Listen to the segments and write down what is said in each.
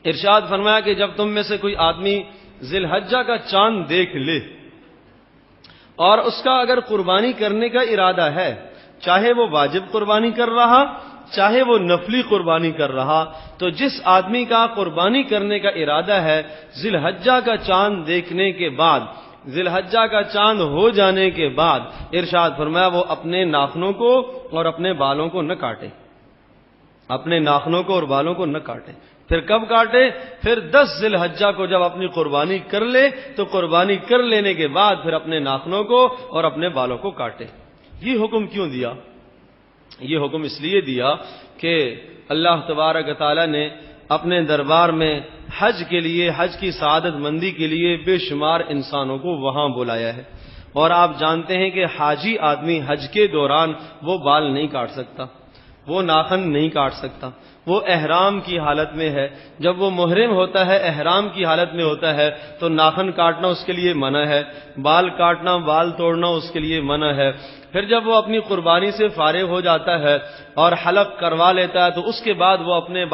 ارشاد فرمایا کہ جب تم میں سے کوئی آدمی ذی الحجہ کا چاند دیکھ لے اور اس کا اگر قربانی کرنے کا ارادہ ہے، چاہے وہ واجب قربانی کر رہا چاہے وہ نفلی قربانی کر رہا، تو جس آدمی کا قربانی کرنے کا ارادہ ہے ذی الحجہ کا چاند دیکھنے کے بعد، ذی الحجہ کا چاند ہو جانے کے بعد ارشاد فرمایا وہ اپنے ناخنوں کو اور اپنے بالوں کو نہ کاٹے، اپنے ناخنوں کو اور بالوں کو نہ کاٹے۔ پھر کب کاٹے؟ پھر 10 ذی الحجہ کو جب اپنی قربانی کر لے تو قربانی کر لینے کے بعد پھر اپنے ناخنوں کو اور اپنے بالوں کو کاٹے۔ یہ حکم کیوں دیا؟ یہ حکم اس لیے دیا کہ اللہ تبارک و تعالی نے اپنے دربار میں حج کے لیے، حج کی سعادت مندی کے لیے بے شمار انسانوں کو وہاں بلایا ہے، اور آپ جانتے ہیں کہ حاجی آدمی حج کے دوران وہ بال نہیں کاٹ سکتا، وہ ناخن نہیں کاٹ سکتا، وہ احرام کی حالت میں ہے۔ جب وہ محرم ہوتا ہے، احرام کی حالت میں ہوتا ہے، تو ناخن کاٹنا اس کے لیے منع ہے، بال کاٹنا، بال توڑنا اس کے لیے منع ہے۔ پھر جب وہ اپنی قربانی سے فارغ ہو جاتا ہے اور حلق کروا لیتا ہے تو اس کے بعد وہ اپنے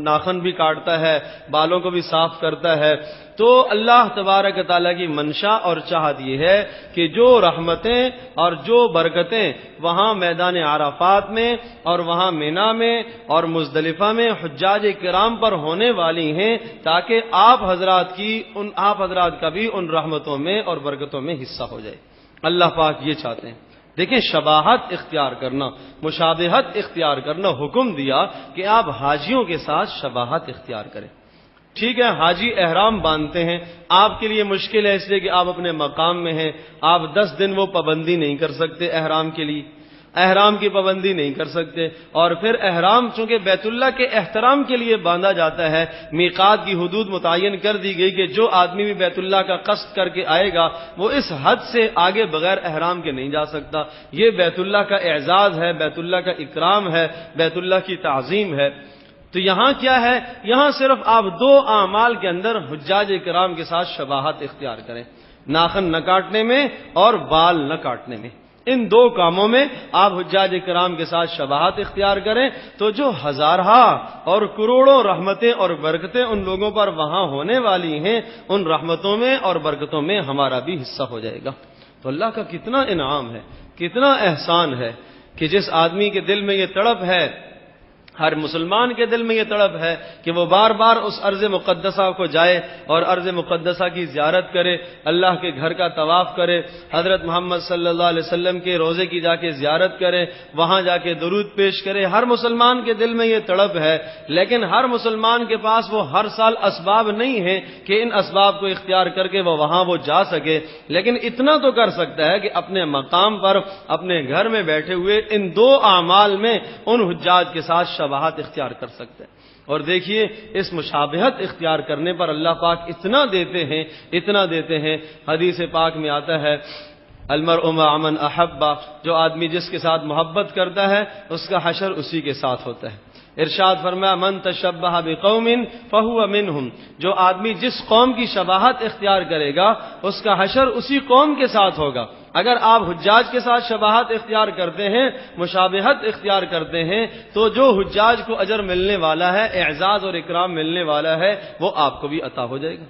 ناخن بھی کاٹتا ہے، بالوں کو بھی صاف کرتا ہے۔ تو اللہ تبارک تعالیٰ کی منشا اور چاہت یہ ہے کہ جو رحمتیں اور جو برکتیں وہاں میدان عرفات میں اور وہاں مینا میں اور مزدلفہ میں حجاج کرام پر ہونے والی ہیں، تاکہ آپ حضرات کا بھی ان رحمتوں میں اور برکتوں میں حصہ ہو جائے۔ اللہ پاک یہ چاہتے ہیں۔ دیکھیں، شباہت اختیار کرنا، مشابہت اختیار کرنا، حکم دیا کہ آپ حاجیوں کے ساتھ شباہت اختیار کریں۔ ٹھیک ہے، حاجی احرام باندھتے ہیں، آپ کے لیے مشکل ہے اس لیے کہ آپ اپنے مقام میں ہیں، آپ 10 دن وہ پابندی نہیں کر سکتے، احرام کے لیے احرام کی پابندی نہیں کر سکتے، اور پھر احرام چونکہ بیت اللہ کے احترام کے لیے باندھا جاتا ہے، میقات کی حدود متعین کر دی گئی کہ جو آدمی بھی بیت اللہ کا قصد کر کے آئے گا وہ اس حد سے آگے بغیر احرام کے نہیں جا سکتا۔ یہ بیت اللہ کا اعزاز ہے، بیت اللہ کا اکرام ہے، بیت اللہ کی تعظیم ہے۔ تو یہاں کیا ہے؟ یہاں صرف آپ 2 اعمال کے اندر حجاج کرام کے ساتھ شباہت اختیار کریں، ناخن نہ کاٹنے میں اور بال نہ کاٹنے میں۔ ان 2 کاموں میں آپ حجاج کرام کے ساتھ شباہت اختیار کریں تو جو ہزارہا اور کروڑوں رحمتیں اور برکتیں ان لوگوں پر وہاں ہونے والی ہیں، ان رحمتوں میں اور برکتوں میں ہمارا بھی حصہ ہو جائے گا۔ تو اللہ کا کتنا انعام ہے، کتنا احسان ہے کہ جس آدمی کے دل میں یہ تڑپ ہے، ہر مسلمان کے دل میں یہ تڑپ ہے کہ وہ بار بار اس ارض مقدسہ کو جائے اور ارض مقدسہ کی زیارت کرے، اللہ کے گھر کا طواف کرے، حضرت محمد صلی اللہ علیہ وسلم کے روضے کی جا کے زیارت کرے، وہاں جا کے درود پیش کرے۔ ہر مسلمان کے دل میں یہ تڑپ ہے، لیکن ہر مسلمان کے پاس وہ ہر سال اسباب نہیں ہیں کہ ان اسباب کو اختیار کر کے وہ وہاں جا سکے، لیکن اتنا تو کر سکتا ہے کہ اپنے مقام پر اپنے گھر میں بیٹھے ہوئے ان 2 اعمال میں ان حجاج کے ساتھ شباہت اختیار کر سکتے ہیں۔ اور دیکھیے، اس مشابہت اختیار کرنے پر اللہ پاک اتنا دیتے ہیں۔ حدیث پاک میں آتا ہے، المرء مع من احب، جو آدمی جس کے ساتھ محبت کرتا ہے اس کا حشر اسی کے ساتھ ہوتا ہے۔ ارشاد فرمایا، من تشبہ بقوم فہو منہم، جو آدمی جس قوم کی شباہت اختیار کرے گا اس کا حشر اسی قوم کے ساتھ ہوگا۔ اگر آپ حجاج کے ساتھ شباہت اختیار کرتے ہیں، مشابہت اختیار کرتے ہیں، تو جو حجاج کو اجر ملنے والا ہے، اعزاز اور اکرام ملنے والا ہے، وہ آپ کو بھی عطا ہو جائے گا۔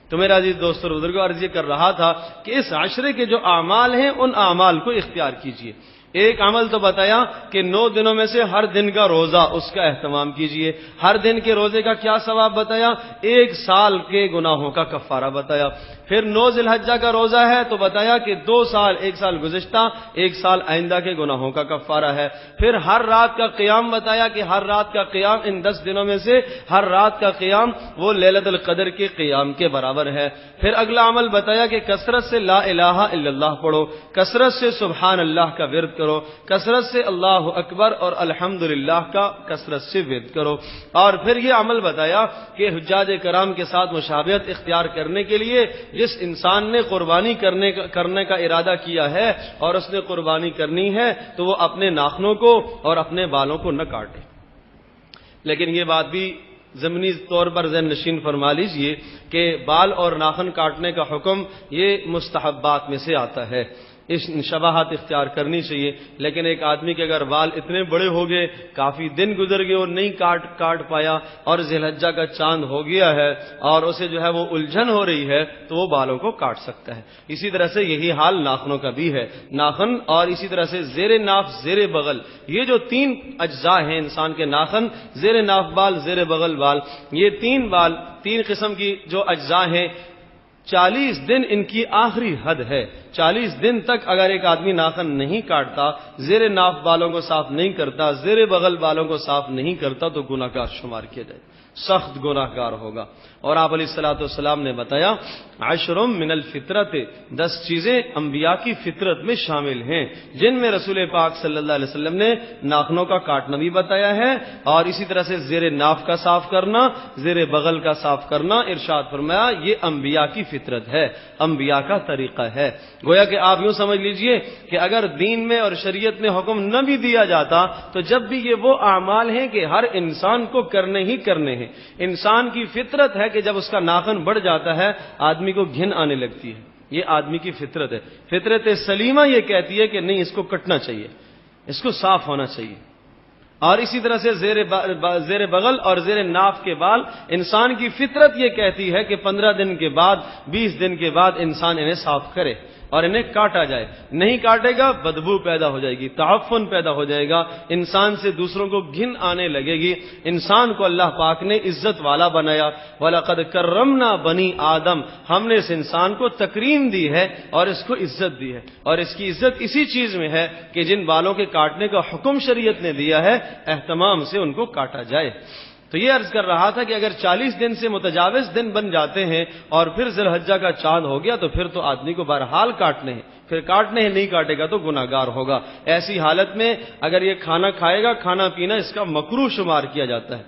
تو میرا عزیز دوستو، بزرگوں، عرض یہ کر رہا تھا کہ اس عشرے کے جو اعمال ہیں ان اعمال کو اختیار کیجئے۔ ایک عمل تو بتایا کہ 9 دنوں میں سے ہر دن کا روزہ، اس کا اہتمام کیجئے۔ ہر دن کے روزے کا کیا ثواب بتایا؟ 1 سال کے گناہوں کا کفارہ بتایا۔ پھر 9 ذی الحجہ کا روزہ ہے تو بتایا کہ 2 سال، 1 سال گزشتہ، 1 سال آئندہ کے گناہوں کا کفارہ ہے۔ پھر ہر رات کا قیام بتایا کہ ہر رات کا قیام، ان 10 دنوں میں سے ہر رات کا قیام وہ لیلۃ القدر کے قیام کے برابر ہے۔ پھر اگلا عمل بتایا کہ کثرت سے لا الہ الا اللہ پڑھو، کثرت سے سبحان اللہ کا ورد کرو، کثرت سے اللہ اکبر اور الحمدللہ کا کثرت سے ورد کرو۔ اور پھر یہ عمل بتایا کہ حجاج کرام کے ساتھ مشابہت اختیار کرنے کے لیے جس انسان نے قربانی کرنے کا ارادہ کیا ہے اور اس نے قربانی کرنی ہے تو وہ اپنے ناخنوں کو اور اپنے بالوں کو نہ کاٹے۔ لیکن یہ بات بھی ضمنی طور پر ذہن نشین فرما لیجئے کہ بال اور ناخن کاٹنے کا حکم یہ مستحبات میں سے آتا ہے، اس شباہت اختیار کرنی چاہیے. لیکن ایک آدمی کے اگر بال اتنے بڑے ہو گئے, کافی دن گزر گئے اور نہیں کاٹ پایا, اور ذی الحجہ کا چاند ہو گیا ہے اور اسے جو ہے وہ الجھن ہو رہی ہے, تو وہ بالوں کو کاٹ سکتا ہے. اسی طرح سے یہی حال ناخنوں کا بھی ہے. ناخن اور اسی طرح سے زیر ناف, زیر بغل, یہ جو 3 اجزاء ہیں انسان کے, ناخن, زیر ناف بال, زیر بغل بال, یہ 3 بال, 3 قسم کی جو اجزاء ہیں, 40 دن ان کی آخری حد ہے. 40 دن تک اگر ایک آدمی ناخن نہیں کاٹتا, زیر ناف بالوں کو صاف نہیں کرتا, زیر بغل بالوں کو صاف نہیں کرتا, تو گناہ گار شمار کیا جائے, سخت گناہ گار ہوگا. اور آپ علیہ الصلوۃ والسلام نے بتایا 10 من الفطرت, 10 چیزیں انبیاء کی فطرت میں شامل ہیں, جن میں رسول پاک صلی اللہ علیہ وسلم نے ناخنوں کا کاٹنا بھی بتایا ہے, اور اسی طرح سے زیر ناف کا صاف کرنا, زیر بغل کا صاف کرنا. ارشاد فرمایا یہ انبیاء کی فطرت ہے, انبیاء کا طریقہ ہے. گویا کہ آپ یوں سمجھ لیجئے کہ اگر دین میں اور شریعت میں حکم نہ بھی دیا جاتا, تو جب بھی یہ وہ اعمال ہیں کہ ہر انسان کو کرنے ہی کرنے ہیں. انسان کی فطرت ہے کہ جب اس کا ناخن بڑھ جاتا ہے آدمی کو گھن آنے لگتی ہے. یہ آدمی کی فطرت ہے. فطرت سلیمہ یہ کہتی ہے کہ نہیں, اس کو کٹنا چاہیے, اس کو صاف ہونا چاہیے. اور اسی طرح سے زیر بغل اور زیر ناف کے بال, انسان کی فطرت یہ کہتی ہے کہ 15 دن کے بعد, 20 دن کے بعد انسان انہیں صاف کرے اور انہیں کاٹا جائے. نہیں کاٹے گا بدبو پیدا ہو جائے گی, تعفن پیدا ہو جائے گا, انسان سے دوسروں کو گھن آنے لگے گی. انسان کو اللہ پاک نے عزت والا بنایا. وَلَقَدْ كَرَّمْنَا بَنِي آدم, ہم نے اس انسان کو تکریم دی ہے اور اس کو عزت دی ہے. اور اس کی عزت اسی چیز میں ہے کہ جن بالوں کے کاٹنے کا حکم شریعت نے دیا ہے, اہتمام سے ان کو کاٹا جائے. تو یہ عرض کر رہا تھا کہ اگر 40 دن سے متجاوز دن بن جاتے ہیں اور پھر ذی الحجہ کا چاند ہو گیا, تو پھر تو آدمی کو بہرحال کاٹنے ہیں. پھر کاٹنے ہیں, نہیں کاٹے گا تو گناہ گار ہوگا. ایسی حالت میں اگر یہ کھانا کھائے گا, کھانا پینا اس کا مکروہ شمار کیا جاتا ہے.